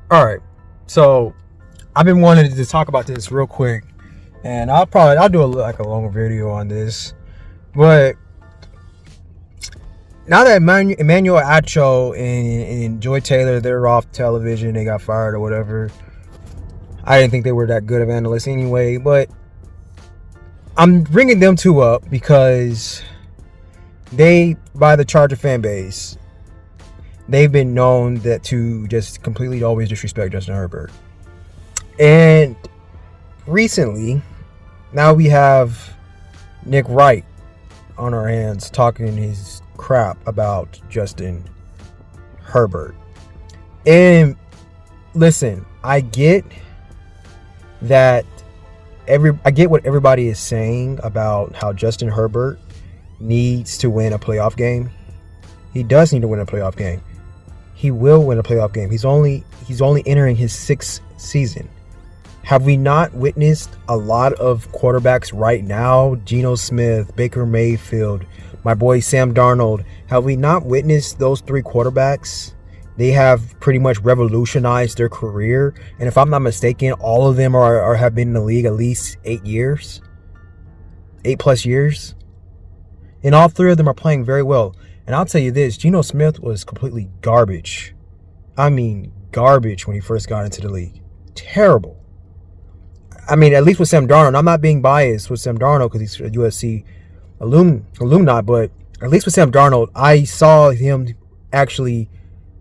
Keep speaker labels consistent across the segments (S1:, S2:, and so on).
S1: All right, so I've been wanting to talk about this real quick, and I'll do a longer video on this. But now that Emmanuel Acho and Joy Taylor, they're off television, they got fired or whatever. I didn't think they were that good of analysts anyway, but I'm bringing them two up because they, by the Charger fan base, they've been known that to just completely always disrespect Justin Herbert. And recently, now we have Nick Wright on our hands talking his crap about Justin Herbert. And listen, I get that I get what everybody is saying about how Justin Herbert needs to win a playoff game. He does need to win a playoff game. He will win a playoff game. He's only entering his 6th season. Have we not witnessed a lot of quarterbacks right now? Geno Smith, Baker Mayfield, my boy Sam Darnold. Have we not witnessed those 3 quarterbacks? They have pretty much revolutionized their career. And if I'm not mistaken, all of them have been in the league at least 8 years. 8+ years. And all 3 of them are playing very well. And I'll tell you this, Geno Smith was completely garbage. I mean, garbage when he first got into the league. Terrible. I mean, at least with Sam Darnold. I'm not being biased with Sam Darnold because he's a USC alumni, but at least with Sam Darnold, I saw him actually,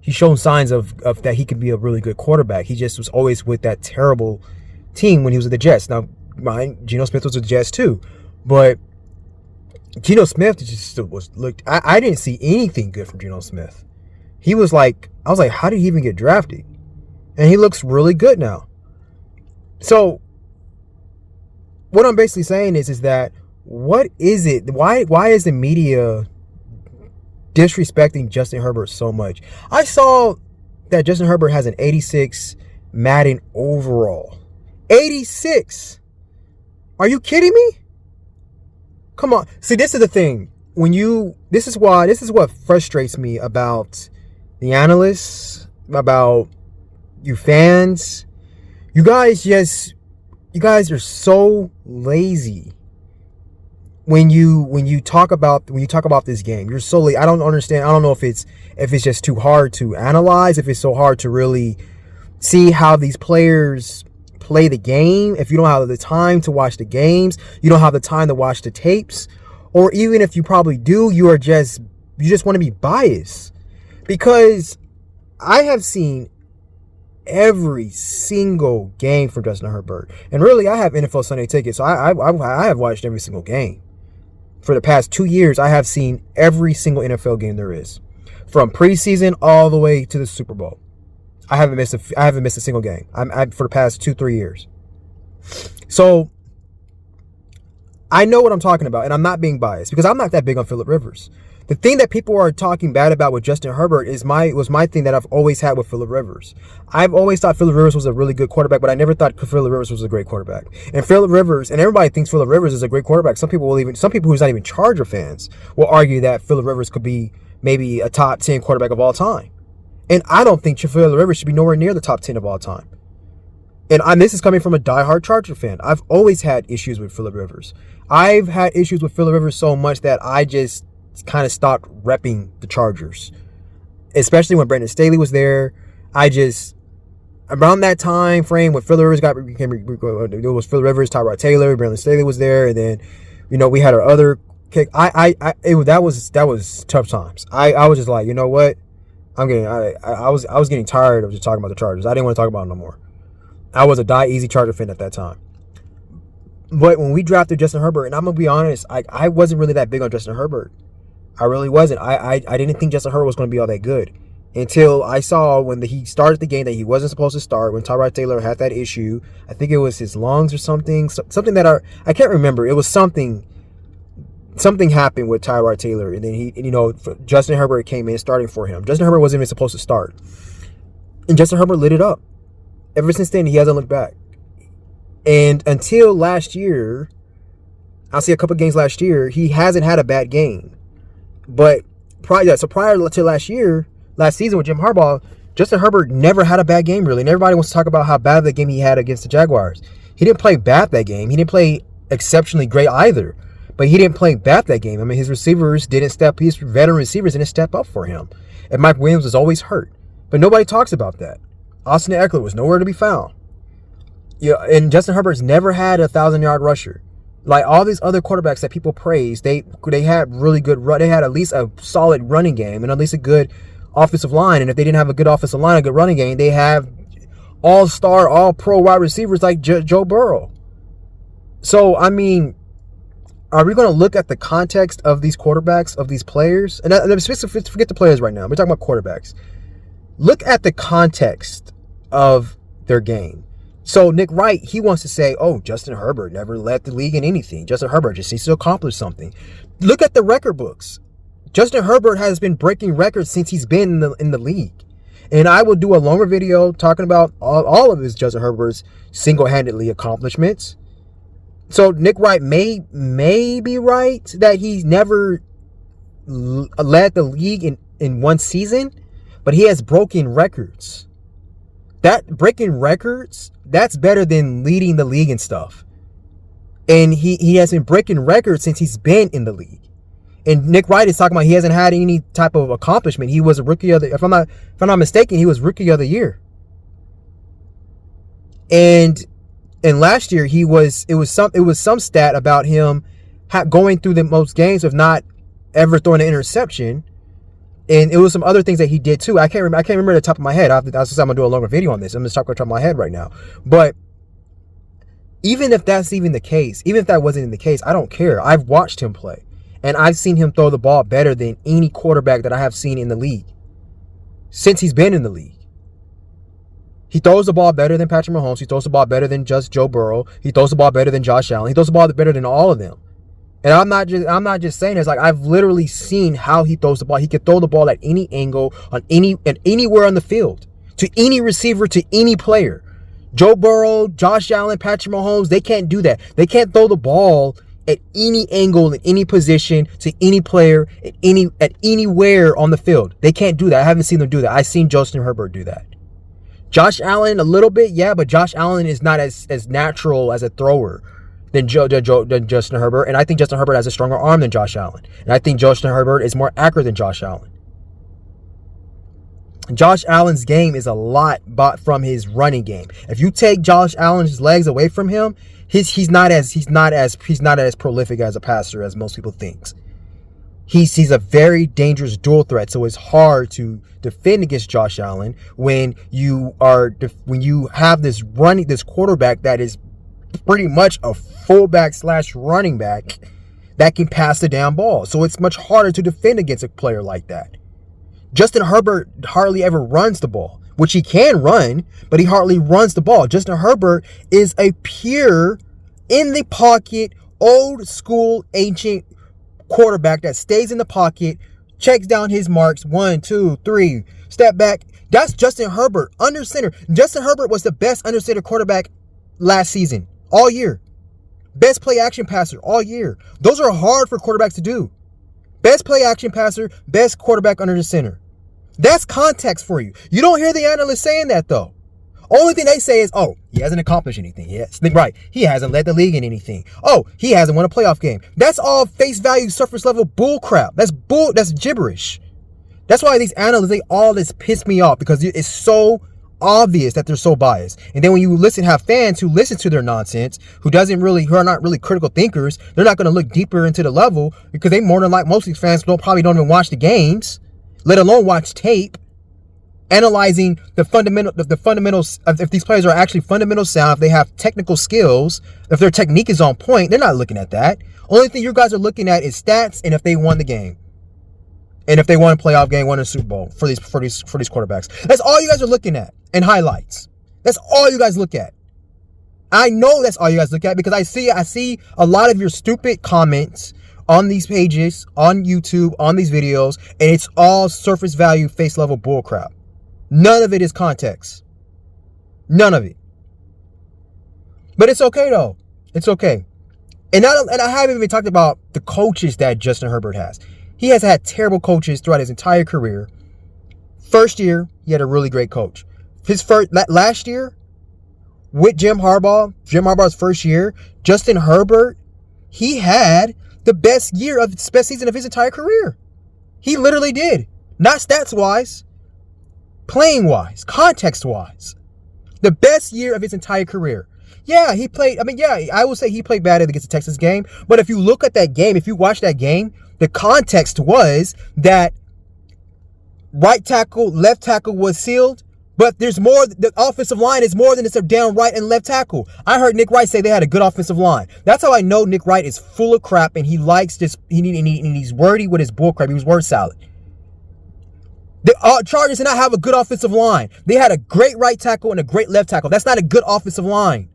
S1: he's shown signs of that he could be a really good quarterback. He just was always with that terrible team when he was with the Jets. Now, Geno Smith was with the Jets too, but Geno Smith just I didn't see anything good from Geno Smith. I was like, how did he even get drafted? And he looks really good now. So what I'm basically saying is that what is it? Why is the media disrespecting Justin Herbert so much? I saw that Justin Herbert has an 86 Madden overall. 86. Are you kidding me? Come on. See, this is the thing. This is what frustrates me about the analysts, about you fans. You guys are so lazy. When you talk about this game, you're so lazy. I don't understand. I don't know if it's just too hard to analyze, if it's so hard to really see how these players play the game, if you don't have the time to watch the games, you don't have the time to watch the tapes, or even if you probably do, you just want to be biased. Because I have seen every single game from Justin Herbert, and really I have NFL Sunday tickets, so I have watched every single game. For the past 2 years, I have seen every single NFL game there is, from preseason all the way to the Super Bowl. I haven't missed a single game. For the past 2-3 years. So I know what I'm talking about, and I'm not being biased because I'm not that big on Phillip Rivers. The thing that people are talking bad about with Justin Herbert was my thing that I've always had with Phillip Rivers. I've always thought Phillip Rivers was a really good quarterback, but I never thought Phillip Rivers was a great quarterback. And Phillip Rivers, and everybody thinks Phillip Rivers is a great quarterback. Some people who's not even Charger fans will argue that Phillip Rivers could be maybe a top 10 quarterback of all time. And I don't think Phillip Rivers should be nowhere near the top 10 of all time. And this is coming from a diehard Charger fan. I've always had issues with Phillip Rivers. I've had issues with Phillip Rivers so much that I just kind of stopped repping the Chargers. Especially when Brandon Staley was there. Around that time frame when Phillip Rivers it was Phillip Rivers, Tyrod Taylor, Brandon Staley was there, and then, we had our other kick. That was tough times. I was just like, you know what? I was getting tired of just talking about the Chargers. I didn't want to talk about them no more. I was a die-easy Charger fan at that time. But when we drafted Justin Herbert, and I'm going to be honest, I wasn't really that big on Justin Herbert. I really wasn't. I didn't think Justin Herbert was going to be all that good. Until I saw when he started the game that he wasn't supposed to start, when Tyrod Taylor had that issue. I think it was his lungs or something. Something that I can't remember. It was something happened with Tyrod Taylor, and then Justin Herbert came in starting for him. Justin Herbert wasn't even supposed to start. And Justin Herbert lit it up. Ever since then, he hasn't looked back. And until last year, I'll see a couple games last year, he hasn't had a bad game. But prior to last season with Jim Harbaugh, Justin Herbert never had a bad game, really. And everybody wants to talk about how bad the game he had against the Jaguars. He didn't play bad that game. He didn't play exceptionally great either. But he didn't play bad that game. I mean, his receivers didn't step, his veteran receivers didn't step up for him. And Mike Williams was always hurt. But nobody talks about that. Austin Eckler was nowhere to be found. Yeah, and Justin Herbert's never had a 1,000-yard rusher. Like all these other quarterbacks that people praise, they had really good run. They had at least a solid running game and at least a good offensive line. And if they didn't have a good offensive line, a good running game, they have all-star, all-pro wide receivers like Joe Burrow. So, I mean, are we going to look at the context of these quarterbacks, of these players? And forget the players right now. We're talking about quarterbacks. Look at the context of their game. So Nick Wright, he wants to say, oh, Justin Herbert never led the league in anything. Justin Herbert just needs to accomplish something. Look at the record books. Justin Herbert has been breaking records since he's been in the league. And I will do a longer video talking about all of his Justin Herbert's single-handedly accomplishments. So Nick Wright may be right that he's never led the league in one season, but he has broken records. That breaking records, that's better than leading the league and stuff. And he has been breaking records since he's been in the league. And Nick Wright is talking about he hasn't had any type of accomplishment. He was a rookie of the, if I'm not mistaken, he was rookie of the year. And last year it was some stat about him going through the most games of not ever throwing an interception. And it was some other things that he did too. I can't remember at the top of my head. I'm gonna do a longer video on this. I'm just talking off the top of my head right now. But even if that's even the case, even if that wasn't the case, I don't care. I've watched him play. And I've seen him throw the ball better than any quarterback that I have seen in the league since he's been in the league. He throws the ball better than Patrick Mahomes. He throws the ball better than just Joe Burrow. He throws the ball better than Josh Allen. He throws the ball better than all of them. And I'm not just saying this. Like, I've literally seen how he throws the ball. He can throw the ball at any angle, anywhere on the field, to any receiver, to any player. Joe Burrow, Josh Allen, Patrick Mahomes, they can't do that. They can't throw the ball at any angle, in any position, to any player, at anywhere on the field. They can't do that. I haven't seen them do that. I've seen Justin Herbert do that. Josh Allen, a little bit, yeah, but Josh Allen is not as natural as a thrower than Justin Herbert. And I think Justin Herbert has a stronger arm than Josh Allen. And I think Justin Herbert is more accurate than Josh Allen. Josh Allen's game is a lot from his running game. If you take Josh Allen's legs away from him, he's not as prolific as a passer as most people think. He's a very dangerous dual threat, so it's hard to defend against Josh Allen when you have this quarterback that is pretty much a fullback / running back that can pass the damn ball. So it's much harder to defend against a player like that. Justin Herbert hardly ever runs the ball, which he can run, but he hardly runs the ball. Justin Herbert is a pure, in the pocket, old school, ancient quarterback that stays in the pocket, checks down his marks, 1, 2, 3, step back. That's Justin Herbert, under center. Justin Herbert was the best under center quarterback last season, all year. Best play action passer all year. Those are hard for quarterbacks to do. Best play action passer, best quarterback under the center. That's context for you. You don't hear the analysts saying that, though. Only thing they say is, oh, he hasn't accomplished anything. Yes, right. He hasn't led the league in anything. Oh, he hasn't won a playoff game. That's all face value, surface level bull crap. That's gibberish. That's why these analysts, they all just piss me off, because it's so obvious that they're so biased. And then when you have fans who listen to their nonsense, who are not really critical thinkers, they're not going to look deeper into the level, because they more than like most of these fans probably don't even watch the games, let alone watch tape, analyzing the fundamentals of if these players are actually fundamental sound, if they have technical skills, if their technique is on point. They're not looking at that. Only thing you guys are looking at is stats and if they won the game. And if they won a playoff game, won a Super Bowl for these quarterbacks. That's all you guys are looking at. And highlights. That's all you guys look at. I know that's all you guys look at, because I see a lot of your stupid comments on these pages, on YouTube, on these videos, and it's all surface value, face level bullcrap. None of it is context. None of it. But it's okay though. It's okay. And I haven't even talked about the coaches that Justin Herbert has. He has had terrible coaches throughout his entire career. first year, he had a really great coach. His first last year with Jim Harbaugh's first year, Justin Herbert, he had the best season of his entire career. He literally did. Not stats-wise, playing-wise, context-wise. The best year of his entire career. Yeah, I will say he played bad against the Texas game. But if you look at that game, if you watch that game, the context was that right tackle, left tackle was sealed. But there's more. The offensive line is more than just a down right and left tackle. I heard Nick Wright say they had a good offensive line. That's how I know Nick Wright is full of crap and he likes this. He's wordy with his bull crap. He was word salad. The Chargers did not have a good offensive line. They had a great right tackle and a great left tackle. That's not a good offensive line.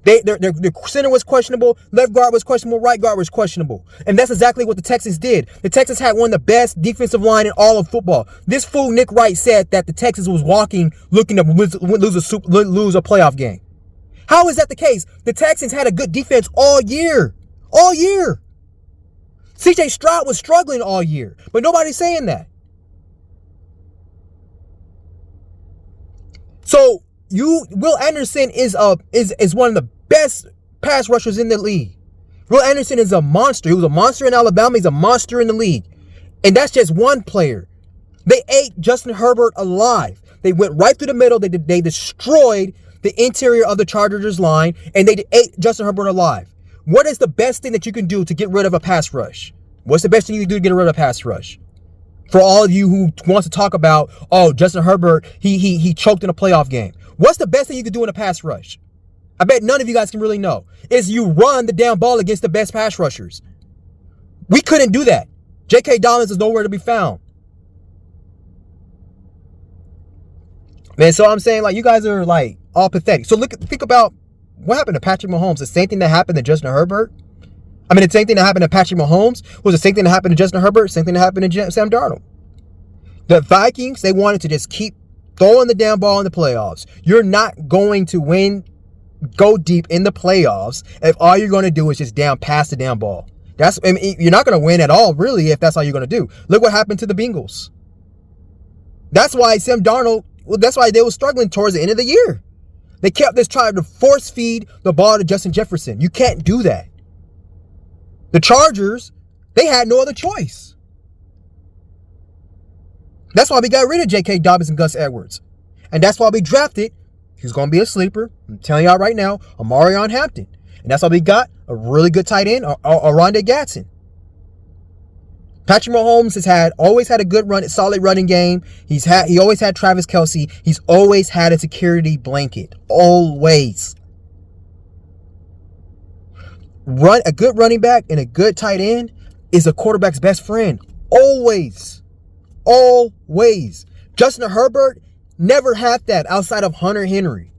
S1: Their center was questionable, left guard was questionable, right guard was questionable. And that's exactly what the Texans did. The Texans had one of the best defensive line in all of football. This fool Nick Wright said that the Texans was looking to lose a playoff game. How is that the case? The Texans had a good defense all year. All year. CJ Stroud was struggling all year, but nobody's saying that. So Will Anderson is one of the best pass rushers in the league. Will Anderson is a monster. He was a monster in Alabama. He's a monster in the league. And that's just one player. They ate Justin Herbert alive. They went right through the middle. They destroyed the interior of the Chargers line, and they ate Justin Herbert alive. What is the best thing that you can do to get rid of a pass rush? What's the best thing you can do to get rid of a pass rush? For all of you who wants to talk about, Justin Herbert, he choked in a playoff game. What's the best thing you can do in a pass rush? I bet none of you guys can really know. Is you run the damn ball against the best pass rushers. We couldn't do that. J.K. Dobbins is nowhere to be found. Man, so I'm saying, like, you guys are, like, all pathetic. So think about what happened to Patrick Mahomes. The same thing that happened to Justin Herbert. I mean, the same thing that happened to Patrick Mahomes was the same thing that happened to Justin Herbert, same thing that happened to Sam Darnold. The Vikings, they wanted to just keep throwing the damn ball in the playoffs. You're not going to go deep in the playoffs if all you're going to do is just pass the damn ball. You're not going to win at all, really, if that's all you're going to do. Look what happened to the Bengals. That's why that's why they were struggling towards the end of the year. They kept trying to force feed the ball to Justin Jefferson. You can't do that. The Chargers, they had no other choice. That's why we got rid of J.K. Dobbins and Gus Edwards. And that's why we drafted, he's going to be a sleeper, I'm telling y'all right now, Omarion Hampton. And that's why we got a really good tight end, Rhonda Gadson. Patrick Mahomes has always had a good solid running game. He always had Travis Kelce. He's always had a security blanket. Always. A good running back and a good tight end is a quarterback's best friend. Always. Always. Justin Herbert never had that outside of Hunter Henry.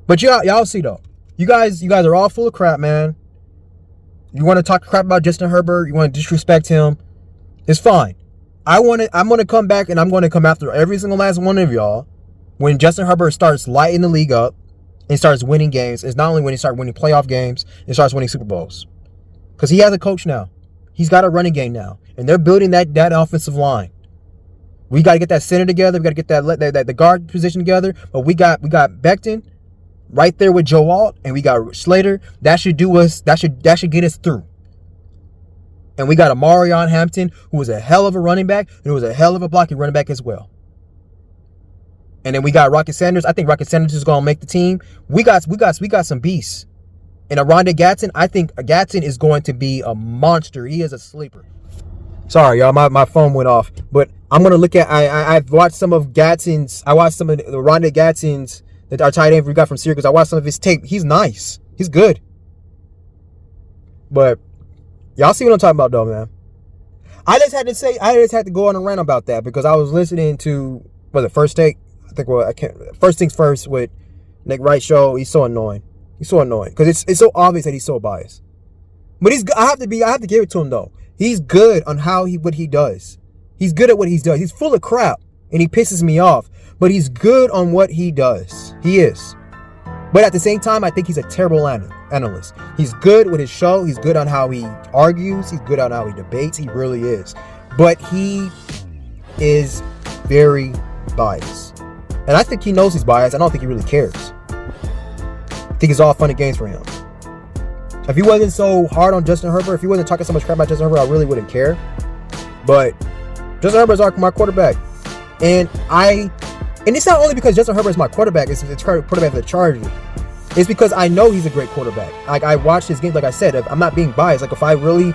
S1: But y'all see though. You guys are all full of crap, man. You want to talk crap about Justin Herbert, you want to disrespect him, it's fine. I'm going to come back and I'm going to come after every single last one of y'all when Justin Herbert starts lighting the league up and starts winning games. It's not only when he starts winning playoff games and starts winning Super Bowls. Because he has a coach now. He's got a running game now. And they're building that offensive line. We got to get that center together. We got to get the guard position together. But we got Becton right there with Joe Alt. And we got Slater. That should get us through. And we got Omarion Hampton, who was a hell of a running back. And who was a hell of a blocking running back as well. And then we got Rocket Sanders. I think Rocket Sanders is going to make the team. We got some beasts. And Rhonda Gadson, I think Gadson is going to be a monster. He is a sleeper. Sorry, y'all, my phone went off. But I'm going to look at, I've watched some of Gadson's, I watched some of the Rhonda Gadson's, that our tight end we got from Syracuse. I watched some of his tape. He's nice. He's good. But y'all see what I'm talking about though, man. I just had to go on a rant about that because I was listening to, First Take? First Things First with Nick Wright show. He's so annoying. Because it's so obvious that he's so biased. But I have to give it to him though. He's good on what he does. He's good at what he does. He's full of crap and he pisses me off. But he's good on what he does. He is. But at the same time, I think he's a terrible landing. analyst. He's good with his show. He's good on how he argues. He's good on how he debates. He really is. But he is very biased. And I think he knows he's biased. I don't think he really cares. I think it's all fun and games for him. If he wasn't so hard on Justin Herbert, if he wasn't talking so much crap about Justin Herbert, I really wouldn't care. But Justin Herbert is my quarterback. And it's not only because Justin Herbert is my quarterback, it's quarterback for the Chargers. It's because I know he's a great quarterback. Like, I watched his games, like I said, I'm not being biased. Like, if I really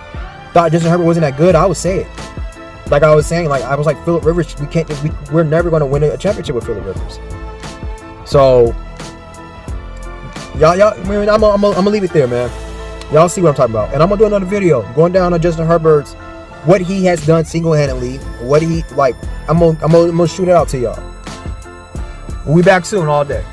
S1: thought Justin Herbert wasn't that good, I would say it. Like I was saying, I was like, Phillip Rivers, we're never going to win a championship with Phillip Rivers. So, y'all, I'm gonna leave it there, man. Y'all see what I'm talking about. And I'm gonna do another video going down on Justin Herbert's, what he has done single-handedly, what he, like, I'm gonna shoot it out to y'all. We'll be back soon all day.